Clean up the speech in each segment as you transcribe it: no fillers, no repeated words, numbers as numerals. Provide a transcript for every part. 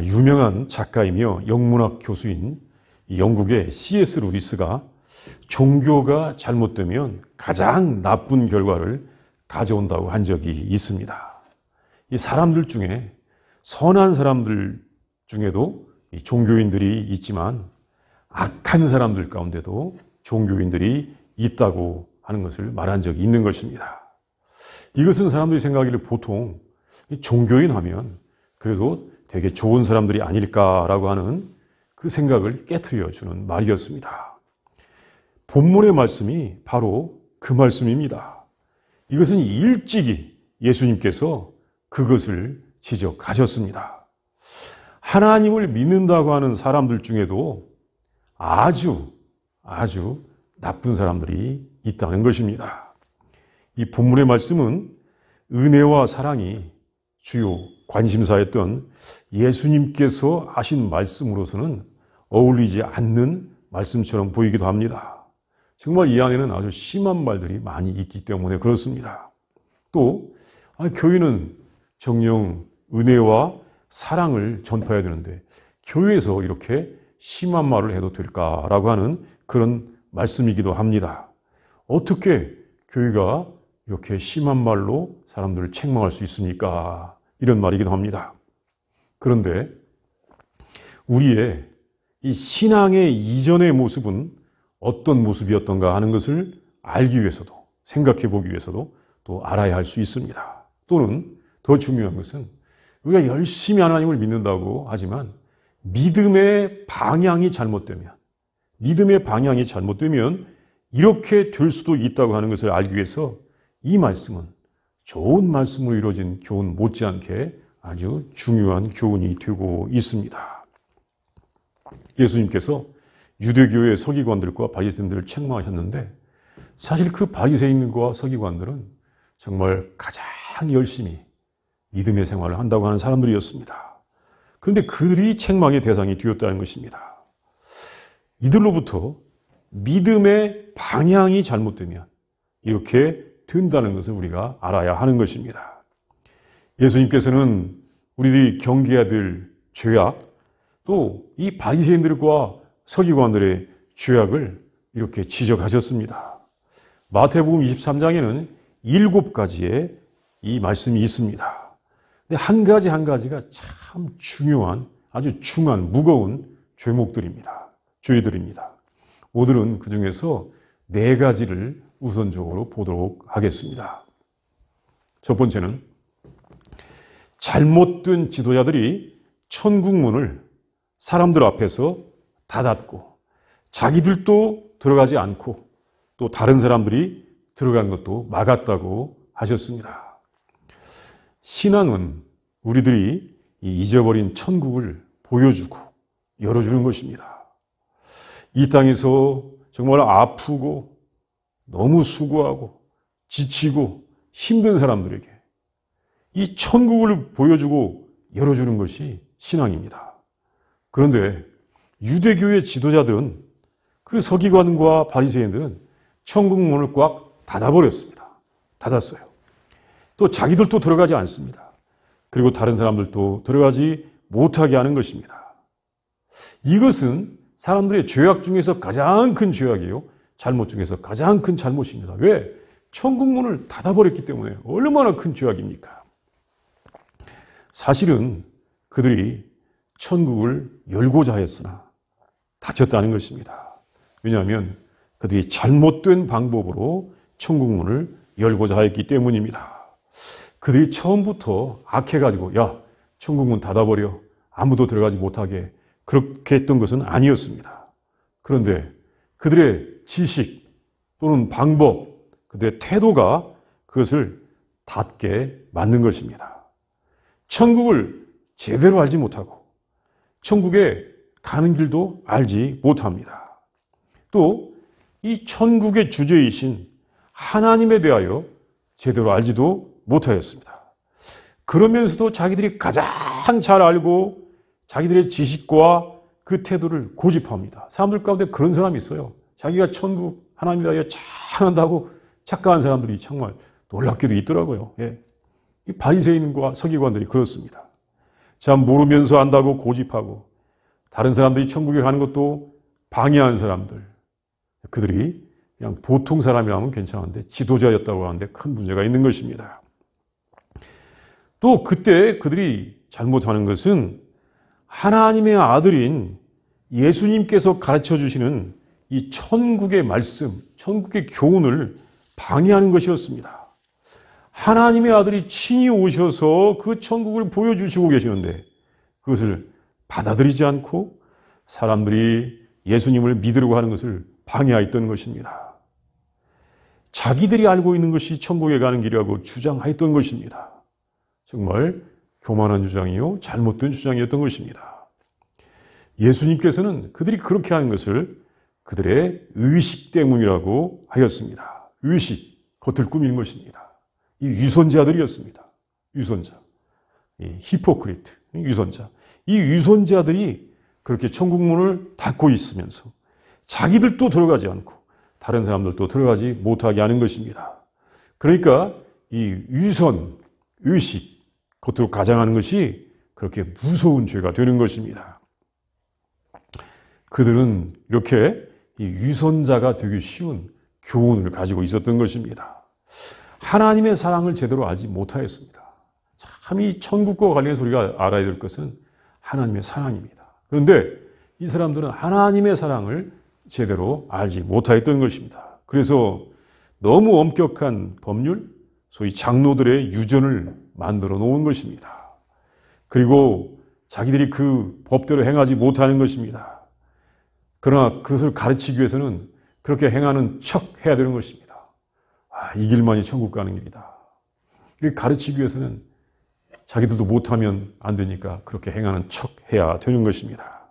유명한 작가이며 영문학 교수인 영국의 C.S. 루이스가 종교가 잘못되면 가장 나쁜 결과를 가져온다고 한 적이 있습니다. 이 사람들 중에 선한 사람들 중에도 종교인들이 있지만 악한 사람들 가운데도 종교인들이 있다고 하는 것을 말한 적이 있는 것입니다. 이것은 사람들이 생각하기를 보통 종교인 하면 그래도 되게 좋은 사람들이 아닐까라고 하는 그 생각을 깨트려 주는 말이었습니다. 본문의 말씀이 바로 그 말씀입니다. 이것은 일찍이 예수님께서 그것을 지적하셨습니다. 하나님을 믿는다고 하는 사람들 중에도 아주 나쁜 사람들이 있다는 것입니다. 이 본문의 말씀은 은혜와 사랑이 주요 관심사였던 예수님께서 하신 말씀으로서는 어울리지 않는 말씀처럼 보이기도 합니다. 정말 이 안에는 아주 심한 말들이 많이 있기 때문에 그렇습니다. 또 교회는 정녕 은혜와 사랑을 전파해야 되는데 교회에서 이렇게 심한 말을 해도 될까라고 하는 그런 말씀이기도 합니다. 어떻게 교회가 이렇게 심한 말로 사람들을 책망할 수 있습니까? 이런 말이기도 합니다. 그런데 우리의 이 신앙의 이전의 모습은 어떤 모습이었던가 하는 것을 알기 위해서도 생각해 보기 위해서도 또 알아야 할 수 있습니다. 또는 더 중요한 것은 우리가 열심히 하나님을 믿는다고 하지만 믿음의 방향이 잘못되면 이렇게 될 수도 있다고 하는 것을 알기 위해서 이 말씀은 좋은 말씀으로 이루어진 교훈 못지않게 아주 중요한 교훈이 되고 있습니다. 예수님께서 유대교의 서기관들과 바리새인들을 책망하셨는데 사실 그 바리새인과 서기관들은 정말 가장 열심히 믿음의 생활을 한다고 하는 사람들이었습니다. 그런데 그들이 책망의 대상이 되었다는 것입니다. 이들로부터 믿음의 방향이 잘못되면 이렇게 된다는 것을 우리가 알아야 하는 것입니다. 예수님께서는 우리들이 경계해야 될 죄악, 또 이 바리새인들과 서기관들의 죄악을 이렇게 지적하셨습니다. 마태복음 23장에는 7가지의 이 말씀이 있습니다. 근데 한 가지가 참 중요한, 아주 중한, 무거운 죄들입니다. 오늘은 그 중에서 4가지를 우선적으로 보도록 하겠습니다. 첫 번째는 잘못된 지도자들이 천국 문을 사람들 앞에서 닫았고 자기들도 들어가지 않고 또 다른 사람들이 들어간 것도 막았다고 하셨습니다. 신앙은 우리들이 잊어버린 천국을 보여주고 열어주는 것입니다. 이 땅에서 정말 아프고 너무 수고하고 지치고 힘든 사람들에게 이 천국을 보여주고 열어주는 것이 신앙입니다. 그런데 유대교의 지도자들은 그 서기관과 바리새인들은 천국 문을 꽉 닫아버렸습니다. 닫았어요. 또 자기들도 들어가지 않습니다. 그리고 다른 사람들도 들어가지 못하게 하는 것입니다. 이것은 사람들의 죄악 중에서 가장 큰 죄악이에요. 잘못 중에서 가장 큰 잘못입니다. 왜? 천국 문을 닫아버렸기 때문에. 얼마나 큰 죄악입니까? 사실은 그들이 천국을 열고자 했으나 닫혔다는 것입니다. 왜냐하면 그들이 잘못된 방법으로 천국 문을 열고자 했기 때문입니다. 그들이 처음부터 악해가지고 야, 천국 문 닫아버려. 아무도 들어가지 못하게 그렇게 했던 것은 아니었습니다. 그런데 그들의 지식 또는 방법, 그들의 태도가 그것을 닫게 만든 것입니다. 천국을 제대로 알지 못하고 천국에 가는 길도 알지 못합니다. 또 이 천국의 주제이신 하나님에 대하여 제대로 알지도 못하였습니다. 그러면서도 자기들이 가장 잘 알고 자기들의 지식과 그 태도를 고집합니다. 사람들 가운데 그런 사람이 있어요. 자기가 천국 하나님에 대하여 잘한다고 착각한 사람들이 정말 놀랍게도 있더라고요. 이 바리새인과 서기관들이 그렇습니다. 참 모르면서 안다고 고집하고 다른 사람들이 천국에 가는 것도 방해하는 사람들, 그들이 그냥 보통 사람이라면 괜찮은데 지도자였다고 하는데 큰 문제가 있는 것입니다. 또 그때 그들이 잘못하는 것은 하나님의 아들인 예수님께서 가르쳐 주시는 이 천국의 말씀, 천국의 교훈을 방해하는 것이었습니다. 하나님의 아들이 친히 오셔서 그 천국을 보여주시고 계시는데 그것을 받아들이지 않고 사람들이 예수님을 믿으려고 하는 것을 방해하였던 것입니다. 자기들이 알고 있는 것이 천국에 가는 길이라고 주장하였던 것입니다. 정말 교만한 주장이요, 잘못된 주장이었던 것입니다. 예수님께서는 그들이 그렇게 하는 것을 그들의 의식 때문이라고 하였습니다. 의식, 겉을 꾸미는 것입니다. 이 유선자들이었습니다. 유선자, 이 히포크리트, 유선자. 이 유선자들이 그렇게 천국문을 닫고 있으면서 자기들도 들어가지 않고 다른 사람들도 들어가지 못하게 하는 것입니다. 그러니까 이 유선, 의식, 겉으로 가장하는 것이 그렇게 무서운 죄가 되는 것입니다. 그들은 이렇게 이 유선자가 되기 쉬운 교훈을 가지고 있었던 것입니다. 하나님의 사랑을 제대로 알지 못하였습니다. 참 이 천국과 관련해서 우리가 알아야 될 것은 하나님의 사랑입니다. 그런데 이 사람들은 하나님의 사랑을 제대로 알지 못하였던 것입니다. 그래서 너무 엄격한 법률, 소위 장로들의 유전을 만들어 놓은 것입니다. 그리고 자기들이 그 법대로 행하지 못하는 것입니다. 그러나 그것을 가르치기 위해서는 그렇게 행하는 척 해야 되는 것입니다. 이 길만이 천국 가는 길이다. 가르치기 위해서는 자기들도 못하면 안 되니까 그렇게 행하는 척 해야 되는 것입니다.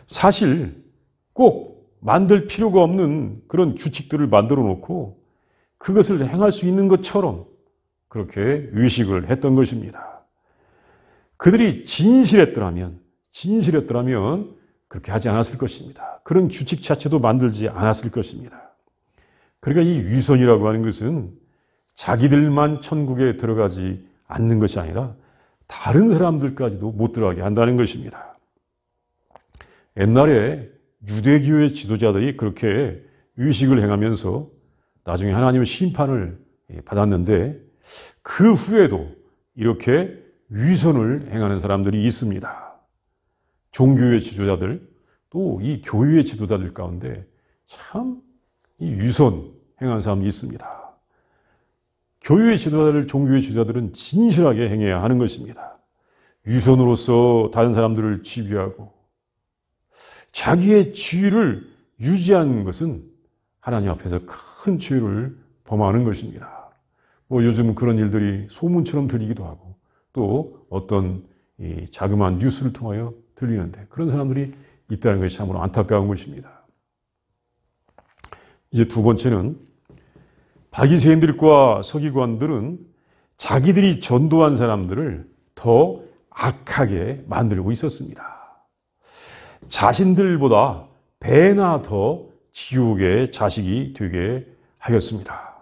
사실 꼭 만들 필요가 없는 그런 규칙들을 만들어 놓고 그것을 행할 수 있는 것처럼 그렇게 의식을 했던 것입니다. 그들이 진실했더라면 그렇게 하지 않았을 것입니다. 그런 규칙 자체도 만들지 않았을 것입니다. 그러니까 이 위선이라고 하는 것은 자기들만 천국에 들어가지 않는 것이 아니라 다른 사람들까지도 못 들어가게 한다는 것입니다. 옛날에 유대교의 지도자들이 그렇게 의식을 행하면서 나중에 하나님의 심판을 받았는데 그 후에도 이렇게 위선을 행하는 사람들이 있습니다. 종교의 지도자들, 또 이 교회의 지도자들 가운데 참 이 위선 행하는 사람이 있습니다. 교회의 지도자들, 종교의 지도자들은 진실하게 행해야 하는 것입니다. 위선으로서 다른 사람들을 지배하고 자기의 지위를 유지하는 것은 하나님 앞에서 큰 죄를 범하는 것입니다. 요즘 그런 일들이 소문처럼 들리기도 하고 또 어떤 이 자그마한 뉴스를 통하여 들리는데 그런 사람들이 있다는 것이 참으로 안타까운 것입니다. 이제 두 번째는 바리새인들과 서기관들은 자기들이 전도한 사람들을 더 악하게 만들고 있었습니다. 자신들보다 배나 더 지옥의 자식이 되게 하였습니다.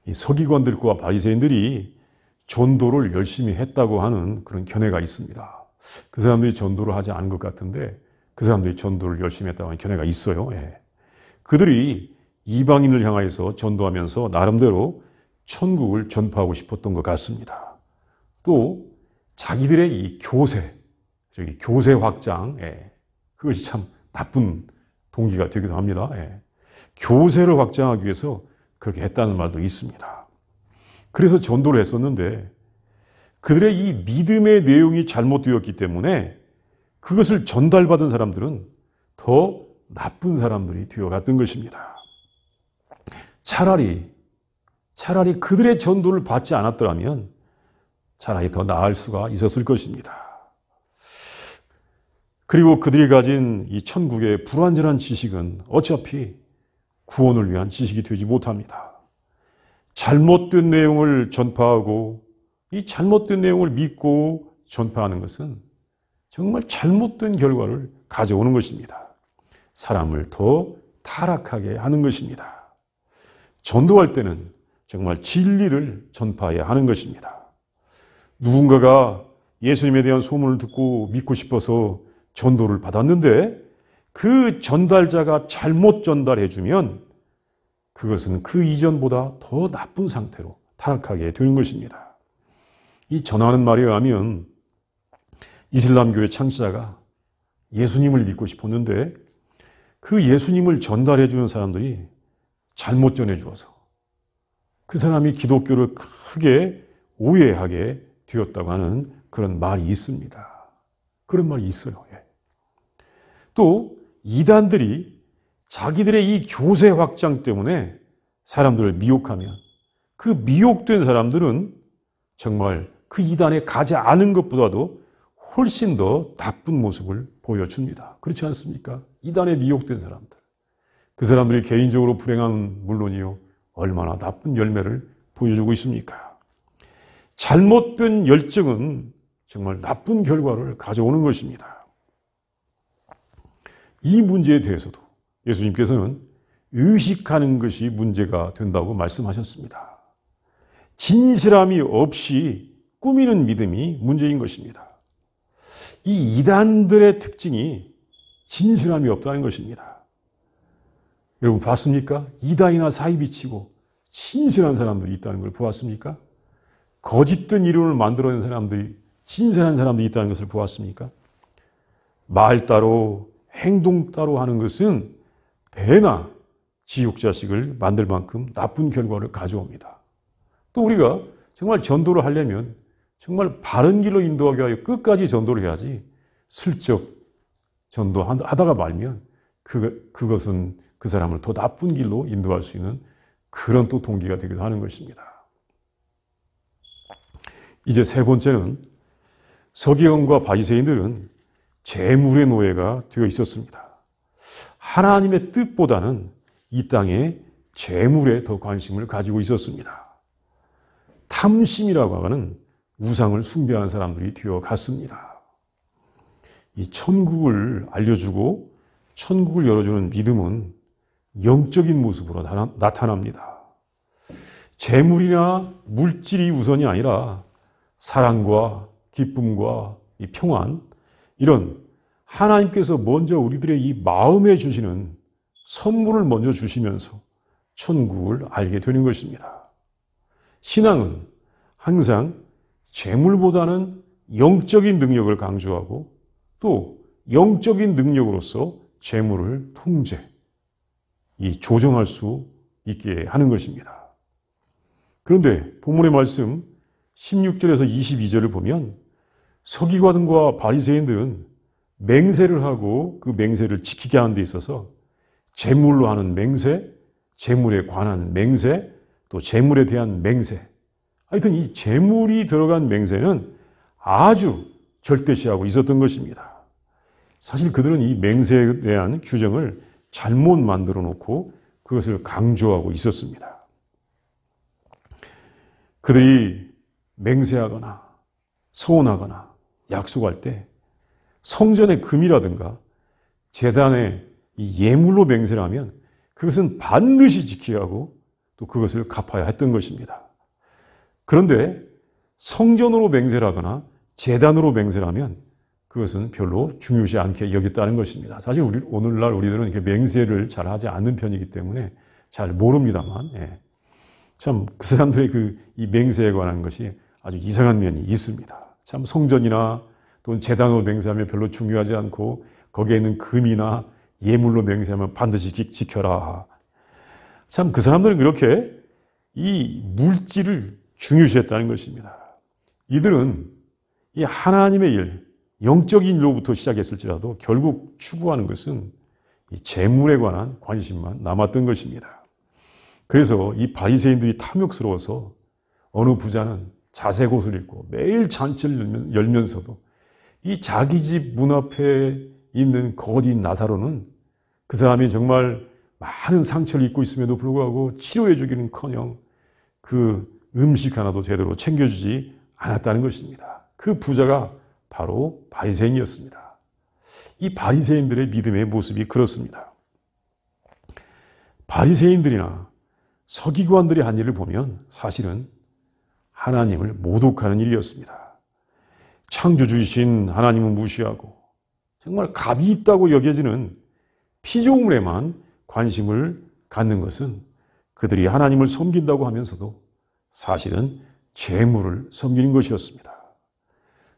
이 서기관들과 바리새인들이 전도를 열심히 했다고 하는 그런 견해가 있습니다. 그 사람들이 전도를 하지 않은 것 같은데 그 사람들이 전도를 열심히 했다고 하는 견해가 있어요. 그들이 이방인을 향하여서 전도하면서 나름대로 천국을 전파하고 싶었던 것 같습니다. 또 자기들의 이 교세 확장, 그것이 참 나쁜 동기가 되기도 합니다. 교세를 확장하기 위해서 그렇게 했다는 말도 있습니다. 그래서 전도를 했었는데 그들의 이 믿음의 내용이 잘못되었기 때문에 그것을 전달받은 사람들은 더 나쁜 사람들이 되어갔던 것입니다. 차라리 그들의 전도를 받지 않았더라면 차라리 더 나을 수가 있었을 것입니다. 그리고 그들이 가진 이 천국의 불완전한 지식은 어차피 구원을 위한 지식이 되지 못합니다. 잘못된 내용을 전파하고 이 잘못된 내용을 믿고 전파하는 것은 정말 잘못된 결과를 가져오는 것입니다. 사람을 더 타락하게 하는 것입니다. 전도할 때는 정말 진리를 전파해야 하는 것입니다. 누군가가 예수님에 대한 소문을 듣고 믿고 싶어서 전도를 받았는데 그 전달자가 잘못 전달해주면 그것은 그 이전보다 더 나쁜 상태로 타락하게 되는 것입니다. 이 전하는 말에 의하면 이슬람교의 창시자가 예수님을 믿고 싶었는데 그 예수님을 전달해주는 사람들이 잘못 전해주어서 그 사람이 기독교를 크게 오해하게 되었다고 하는 그런 말이 있습니다. 그런 말이 있어요. 또 이단들이 자기들의 이 교세 확장 때문에 사람들을 미혹하면 그 미혹된 사람들은 정말 그 이단에 가지 않은 것보다도 훨씬 더 나쁜 모습을 보여줍니다. 그렇지 않습니까? 이단에 미혹된 사람들. 그 사람들이 개인적으로 불행한 물론이요. 얼마나 나쁜 열매를 보여주고 있습니까? 잘못된 열정은 정말 나쁜 결과를 가져오는 것입니다. 이 문제에 대해서도 예수님께서는 의식하는 것이 문제가 된다고 말씀하셨습니다. 진실함이 없이 꾸미는 믿음이 문제인 것입니다. 이 이단들의 특징이 진실함이 없다는 것입니다. 여러분 봤습니까? 이단이나 사이비치고 진실한 사람들이 있다는 걸 보았습니까? 거짓된 이론을 만들어낸 사람들이 진실한 사람들이 있다는 것을 보았습니까? 말 따로 행동 따로 하는 것은 배나 지옥자식을 만들 만큼 나쁜 결과를 가져옵니다. 또 우리가 정말 전도를 하려면 정말 바른 길로 인도하기 위하여 끝까지 전도를 해야지 슬쩍 전도하다가 말면 그것은 그 사람을 더 나쁜 길로 인도할 수 있는 그런 또 동기가 되기도 하는 것입니다. 이제 세 번째는 서기관과 바리새인들은 재물의 노예가 되어 있었습니다. 하나님의 뜻보다는 이 땅의 재물에 더 관심을 가지고 있었습니다. 탐심이라고 하는 우상을 숭배하는 사람들이 되어갔습니다. 이 천국을 알려주고 천국을 열어주는 믿음은 영적인 모습으로 나타납니다. 재물이나 물질이 우선이 아니라 사랑과 기쁨과 이 평안, 이런 하나님께서 먼저 우리들의 이 마음에 주시는 선물을 먼저 주시면서 천국을 알게 되는 것입니다. 신앙은 항상 재물보다는 영적인 능력을 강조하고 또 영적인 능력으로서 재물을 조정할 수 있게 하는 것입니다. 그런데 본문의 말씀 16절에서 22절을 보면 서기관과 바리새인들은 맹세를 하고 그 맹세를 지키게 하는 데 있어서 재물로 하는 맹세, 재물에 관한 맹세, 또 재물에 대한 맹세, 하여튼 이 재물이 들어간 맹세는 아주 절대시하고 있었던 것입니다. 사실 그들은 이 맹세에 대한 규정을 잘못 만들어 놓고 그것을 강조하고 있었습니다. 그들이 맹세하거나 서원하거나 약속할 때 성전의 금이라든가 제단의 이 예물로 맹세를 하면 그것은 반드시 지켜야 하고 또 그것을 갚아야 했던 것입니다. 그런데 성전으로 맹세를 하거나 제단으로 맹세를 하면 그것은 별로 중요시 않게 여겼다는 것입니다. 사실 오늘날 우리들은 이렇게 맹세를 잘 하지 않는 편이기 때문에 잘 모릅니다만, 참 그 사람들의 이 맹세에 관한 것이 아주 이상한 면이 있습니다. 참 성전이나 또는 제단으로 맹세하면 별로 중요하지 않고 거기에 있는 금이나 예물로 맹세하면 반드시 지켜라. 참 그 사람들은 그렇게 이 물질을 중요시했다는 것입니다. 이들은 이 하나님의 일, 영적인 일로부터 시작했을지라도 결국 추구하는 것은 이 재물에 관한 관심만 남았던 것입니다. 그래서 이 바리새인들이 탐욕스러워서 어느 부자는 자색 옷을 입고 매일 잔치를 열면서도 이 자기 집 문 앞에 있는 거지 나사로는 그 사람이 정말 많은 상처를 입고 있음에도 불구하고 치료해 주기는커녕 그 음식 하나도 제대로 챙겨주지 않았다는 것입니다. 그 부자가 바로 바리새인이었습니다. 이 바리새인들의 믿음의 모습이 그렇습니다. 바리새인들이나 서기관들이 한 일을 보면 사실은 하나님을 모독하는 일이었습니다. 창조주이신 하나님은 무시하고 정말 값이 있다고 여겨지는 피조물에만 관심을 갖는 것은 그들이 하나님을 섬긴다고 하면서도 사실은 재물을 섬기는 것이었습니다.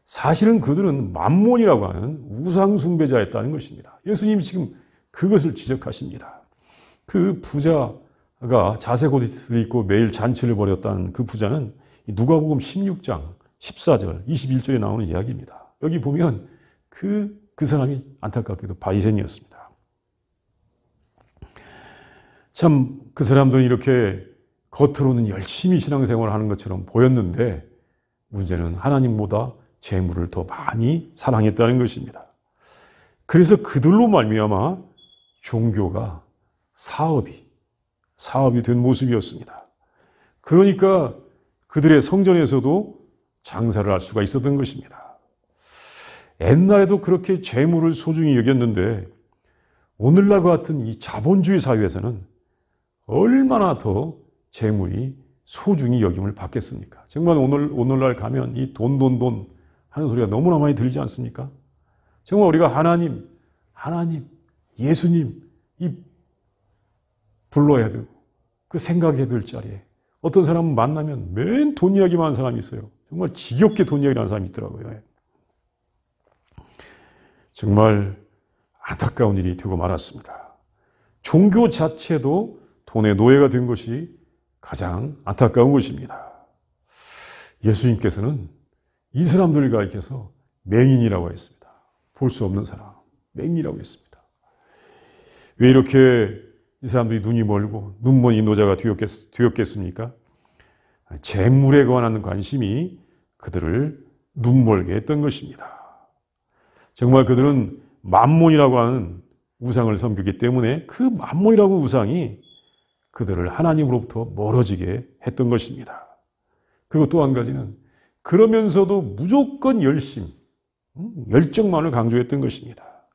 사실은 그들은 만몬이라고 하는 우상 숭배자였다는 것입니다. 예수님이 지금 그것을 지적하십니다. 그 부자가 자색 옷을 입고 매일 잔치를 벌였다는 그 부자는 누가복음 16장 14절 21절에 나오는 이야기입니다. 여기 보면 그 사람이 안타깝게도 바리새인이었습니다. 참 그 사람들은 이렇게 겉으로는 열심히 신앙생활을 하는 것처럼 보였는데 문제는 하나님보다 재물을 더 많이 사랑했다는 것입니다. 그래서 그들로 말미암아 종교가 사업이 된 모습이었습니다. 그러니까 그들의 성전에서도 장사를 할 수가 있었던 것입니다. 옛날에도 그렇게 재물을 소중히 여겼는데 오늘날과 같은 이 자본주의 사회에서는 얼마나 더 재물이 소중히 여김을 받겠습니까? 정말 오늘날 가면 이 돈 하는 소리가 너무나 많이 들리지 않습니까? 정말 우리가 하나님, 예수님 불러야 되고 그 생각해야 될 자리에 어떤 사람은 만나면 맨 돈 이야기만 하는 사람이 있어요. 정말 지겹게 돈 이야기를 하는 사람이 있더라고요. 정말 안타까운 일이 되고 말았습니다. 종교 자체도 돈의 노예가 된 것이 가장 안타까운 것입니다. 예수님께서는 이 사람들을 가리켜서 맹인이라고 했습니다. 볼 수 없는 사람, 맹인이라고 했습니다. 왜 이렇게 이 사람들이 눈이 멀고 눈먼 인도자가 되었겠습니까? 재물에 관한 관심이 그들을 눈멀게 했던 것입니다. 정말 그들은 만몬이라고 하는 우상을 섬기기 때문에 그 만몬이라고 하는 우상이 그들을 하나님으로부터 멀어지게 했던 것입니다. 그리고 또 한 가지는 그러면서도 무조건 열정만을 강조했던 것입니다.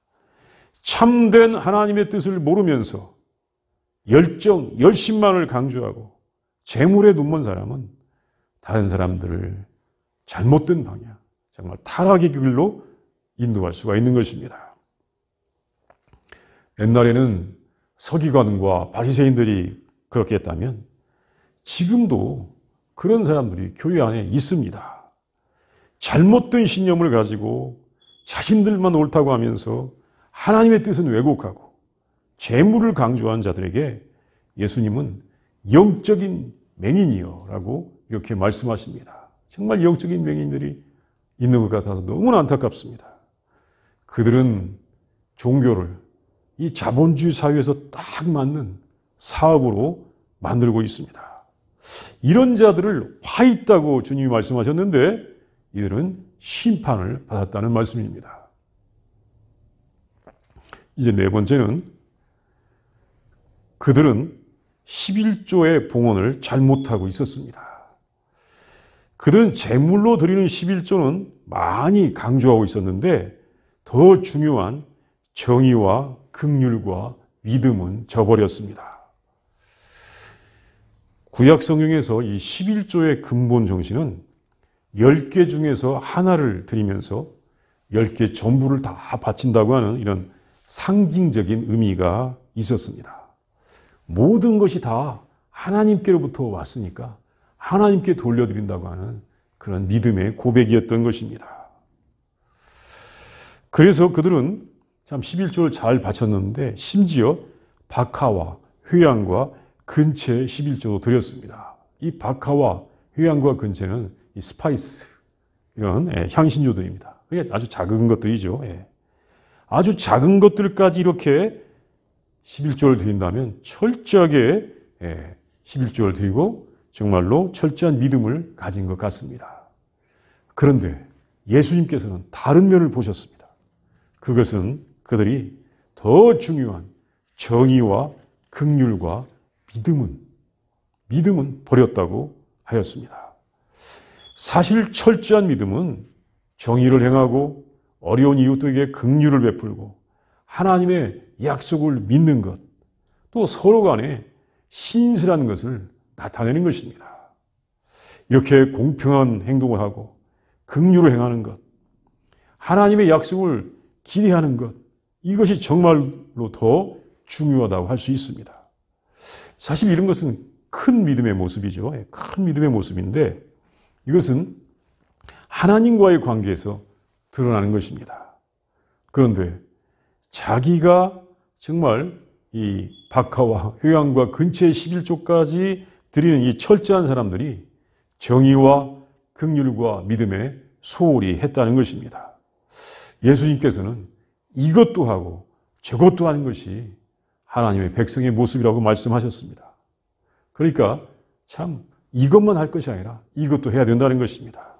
참된 하나님의 뜻을 모르면서 열심만을 강조하고 재물에 눈먼 사람은 다른 사람들을 잘못된 방향, 정말 타락의 길로 인도할 수가 있는 것입니다. 옛날에는 서기관과 바리새인들이 그렇게 했다면 지금도 그런 사람들이 교회 안에 있습니다. 잘못된 신념을 가지고 자신들만 옳다고 하면서 하나님의 뜻은 왜곡하고 재물을 강조한 자들에게 예수님은 영적인 맹인이요 라고 이렇게 말씀하십니다. 정말 영적인 맹인들이 있는 것 같아서 너무나 안타깝습니다. 그들은 종교를 이 자본주의 사회에서 딱 맞는 사업으로 만들고 있습니다. 이런 자들을 화 있다고 주님이 말씀하셨는데 이들은 심판을 받았다는 말씀입니다. 이제 네 번째는 그들은 11조의 봉헌을 잘못하고 있었습니다. 그들은 제물로 드리는 11조는 많이 강조하고 있었는데 더 중요한 정의와 긍휼과 믿음은 저버렸습니다. 구약 성경에서 이 11조의 근본 정신은 10개 중에서 하나를 드리면서 10개 전부를 다 바친다고 하는 이런 상징적인 의미가 있었습니다. 모든 것이 다 하나님께로부터 왔으니까 하나님께 돌려드린다고 하는 그런 믿음의 고백이었던 것입니다. 그래서 그들은 참 11조를 잘 바쳤는데 심지어 박하와 회양과 근채 11조도 드렸습니다. 이 박하와 회양과 근채는 이 스파이스, 이런 향신료들입니다. 그게 아주 작은 것들이죠. 아주 작은 것들까지 이렇게 11조를 드린다면 철저하게 11조를 드리고 정말로 철저한 믿음을 가진 것 같습니다. 그런데 예수님께서는 다른 면을 보셨습니다. 그것은 그들이 더 중요한 정의와 긍휼과 믿음은 버렸다고 하였습니다. 사실 철저한 믿음은 정의를 행하고 어려운 이웃들에게 긍휼을 베풀고 하나님의 약속을 믿는 것, 또 서로 간에 신실한 것을 나타내는 것입니다. 이렇게 공평한 행동을 하고 긍휼을 행하는 것, 하나님의 약속을 기대하는 것, 이것이 정말로 더 중요하다고 할 수 있습니다. 사실 이런 것은 큰 믿음의 모습이죠. 큰 믿음의 모습인데 이것은 하나님과의 관계에서 드러나는 것입니다. 그런데 자기가 정말 이 박하와 효양과 근처의 11조까지 드리는 이 철저한 사람들이 정의와 긍휼과 믿음에 소홀히 했다는 것입니다. 예수님께서는 이것도 하고 저것도 하는 것이 하나님의 백성의 모습이라고 말씀하셨습니다. 그러니까 참 이것만 할 것이 아니라 이것도 해야 된다는 것입니다.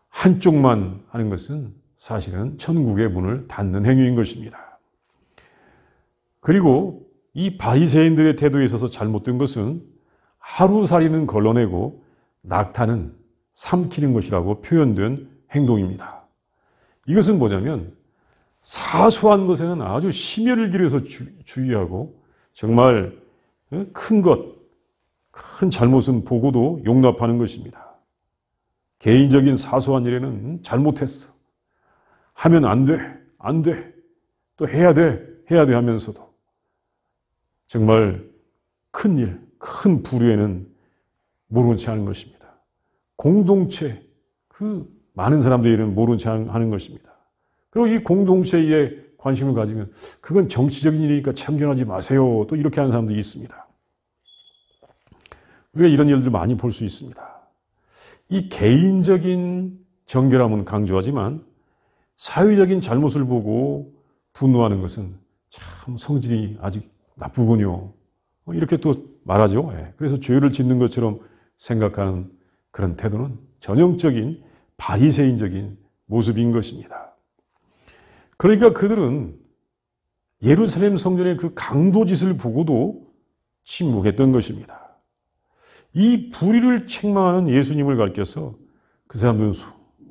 한쪽만 하는 것은 사실은 천국의 문을 닫는 행위인 것입니다. 그리고 이 바리새인들의 태도에 있어서 잘못된 것은 하루살이는 걸러내고 낙타는 삼키는 것이라고 표현된 행동입니다. 이것은 뭐냐면 사소한 것에는 아주 심혈을 기울여서 주의하고 정말 큰 것, 큰 잘못은 보고도 용납하는 것입니다. 개인적인 사소한 일에는 잘못했어. 하면 안 돼, 안 돼. 또 해야 돼 하면서도 정말 큰 일, 큰 부류에는 모른 채 하는 것입니다. 공동체, 그 많은 사람들의 일은 모른 채 하는 것입니다. 그리고 이 공동체에 관심을 가지면 그건 정치적인 일이니까 참견하지 마세요. 또 이렇게 하는 사람도 있습니다. 왜 이런 일들 많이 볼 수 있습니다. 이 개인적인 정결함은 강조하지만 사회적인 잘못을 보고 분노하는 것은 참 성질이 아직 나쁘군요. 이렇게 또 말하죠. 그래서 죄를 짓는 것처럼 생각하는 그런 태도는 전형적인 바리새인적인 모습인 것입니다. 그러니까 그들은 예루살렘 성전의 그 강도짓을 보고도 침묵했던 것입니다. 이 불의를 책망하는 예수님을 가리켜서 그 사람들은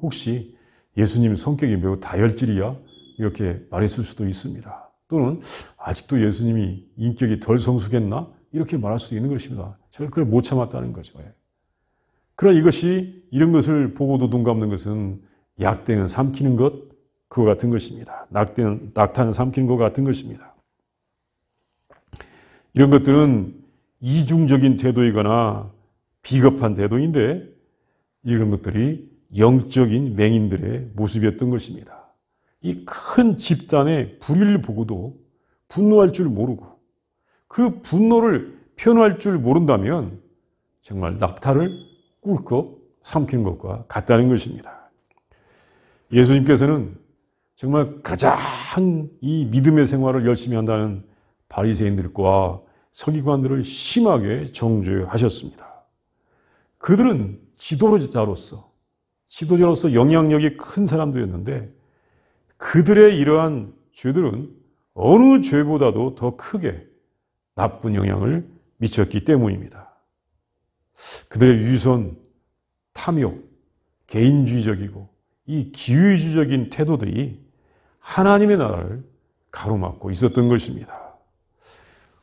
혹시 예수님 성격이 매우 다혈질이야? 이렇게 말했을 수도 있습니다. 또는 아직도 예수님이 인격이 덜 성숙했나? 이렇게 말할 수도 있는 것입니다. 저를 그걸 못 참았다는 거죠. 그러나 이것이 이런 것을 보고도 눈 감는 것은 약대는 삼키는 것, 그와 같은 것입니다. 낙타는 삼키는 것 같은 것입니다. 이런 것들은 이중적인 태도이거나 비겁한 태도인데 이런 것들이 영적인 맹인들의 모습이었던 것입니다. 이 큰 집단의 불의를 보고도 분노할 줄 모르고 그 분노를 표현할 줄 모른다면 정말 낙타를 꿀꺽 삼키는 것과 같다는 것입니다. 예수님께서는 정말 가장 이 믿음의 생활을 열심히 한다는 바리새인들과 서기관들을 심하게 정죄하셨습니다. 그들은 지도자로서 영향력이 큰 사람들이었는데 그들의 이러한 죄들은 어느 죄보다도 더 크게 나쁜 영향을 미쳤기 때문입니다. 그들의 위선, 탐욕, 개인주의적이고 이 기회주의적인 태도들이 하나님의 나라를 가로막고 있었던 것입니다.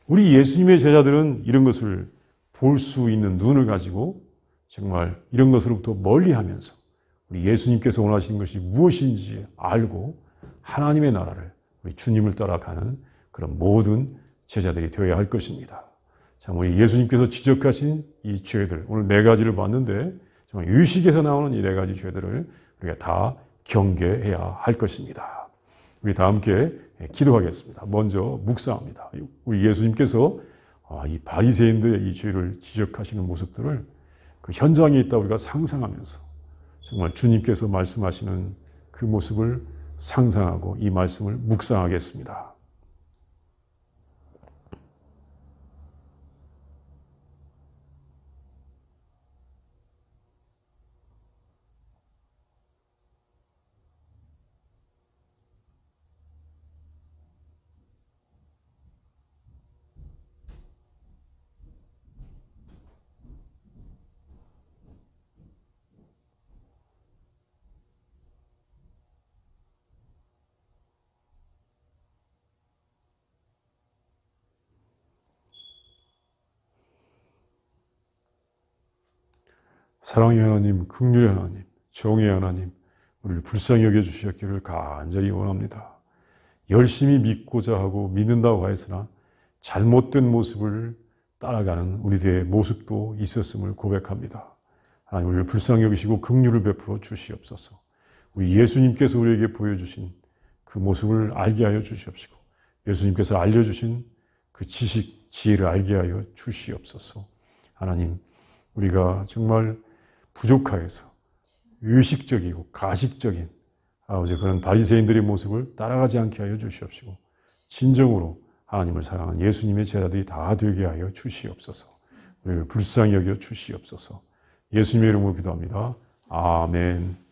우리 예수님의 제자들은 이런 것을 볼 수 있는 눈을 가지고 정말 이런 것으로부터 멀리하면서 우리 예수님께서 원하시는 것이 무엇인지 알고 하나님의 나라를 우리 주님을 따라가는 그런 모든 제자들이 되어야 할 것입니다. 참 우리 예수님께서 지적하신 이 죄들 오늘 4가지를 봤는데 정말 유식에서 나오는 이 4가지 죄들을 우리가 다 경계해야 할 것입니다. 우리 다 함께 기도하겠습니다. 먼저 묵상합니다. 우리 예수님께서 이 바리새인들의 이 죄를 지적하시는 모습들을 그 현장에 있다 우리가 상상하면서 정말 주님께서 말씀하시는 그 모습을 상상하고 이 말씀을 묵상하겠습니다. 사랑의 하나님, 긍휼의 하나님, 정의의 하나님, 우리를 불쌍히 여겨주셨기를 간절히 원합니다. 열심히 믿고자 하고 믿는다고 하였으나 잘못된 모습을 따라가는 우리들의 모습도 있었음을 고백합니다. 하나님 우리를 불쌍히 여기시고 긍휼을 베풀어 주시옵소서. 우리 예수님께서 우리에게 보여주신 그 모습을 알게 하여 주시옵시고 예수님께서 알려주신 그 지식, 지혜를 알게 하여 주시옵소서. 하나님 우리가 정말 부족하여서 의식적이고 가식적인 아버지 그런 바리새인들의 모습을 따라가지 않게 하여 주시옵시고 진정으로 하나님을 사랑하는 예수님의 제자들이 다 되게 하여 주시옵소서. 우리를 불쌍히 여겨 주시옵소서. 예수님의 이름으로 기도합니다. 아멘.